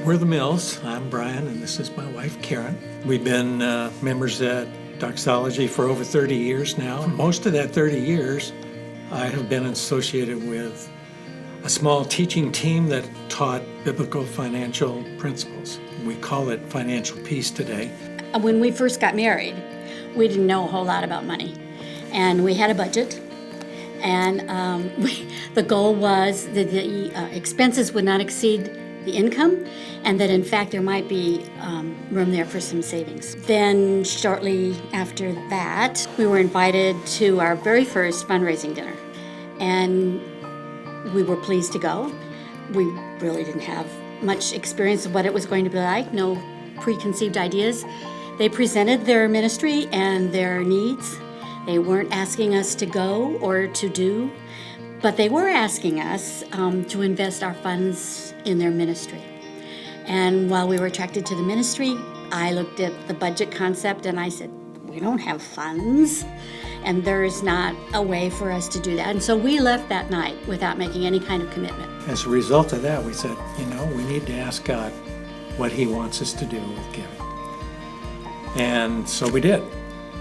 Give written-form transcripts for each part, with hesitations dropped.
We're the Mills. I'm Brian, and this is my wife, Karen. We've been members at Doxology for over 30 years now. Most of that 30 years, I have been associated with a small teaching team that taught biblical financial principles. We call it financial peace today. When we first got married, we didn't know a whole lot about money. And we had a budget. And the goal was that the expenses would not exceed the income, and that in fact there might be room there for some savings. Then shortly after that, we were invited to our very first fundraising dinner. And we were pleased to go. We really didn't have much experience of what it was going to be like, no preconceived ideas. They presented their ministry and their needs. They weren't asking us to go or to do, but they were asking us to invest our funds in their ministry. And while we were attracted to the ministry, I looked at the budget concept and I said, we don't have funds, and there is not a way for us to do that. And so we left that night without making any kind of commitment. As a result of that, we said, we need to ask God what He wants us to do with giving. And so we did.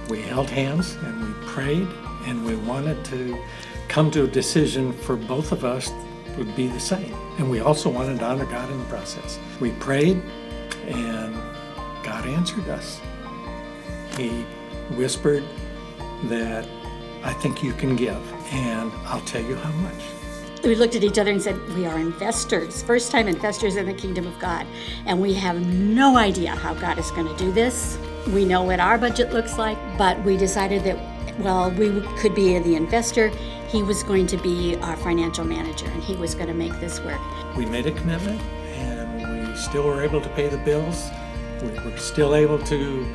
We held hands and we prayed, and we wanted to come to a decision for both of us would be the same. And we also wanted to honor God in the process. We prayed, and God answered us. He whispered that, I think you can give, and I'll tell you how much. We looked at each other and said, we are investors, first-time investors in the kingdom of God, and we have no idea how God is going to do this. We know what our budget looks like, but we decided that, we could be the investor. He was going to be our financial manager, and he was going to make this work. We made a commitment, and we still were able to pay the bills. We were still able to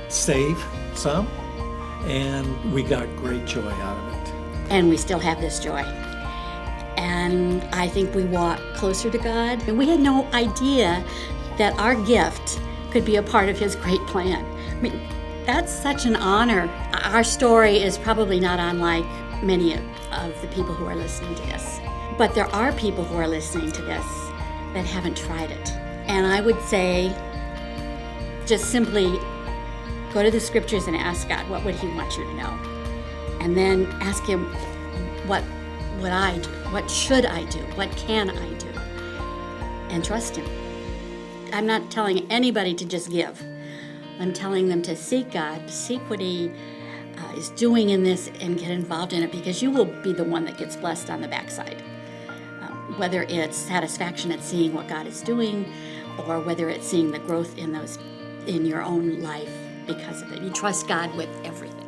save some, and we got great joy out of it. And we still have this joy. And I think we walk closer to God. And we had no idea that our gift could be a part of His great plan. I mean, that's such an honor. Our story is probably not unlike many of the people who are listening to this. But there are people who are listening to this that haven't tried it. And I would say, just simply go to the scriptures and ask God, what would He want you to know? And then ask Him, what would I do? What should I do? What can I do? And trust Him. I'm not telling anybody to just give. I'm telling them to seek God, seek what He is doing in this, and get involved in it, because you will be the one that gets blessed on the backside. Whether it's satisfaction at seeing what God is doing, or whether it's seeing the growth in your own life because of it. You trust God with everything.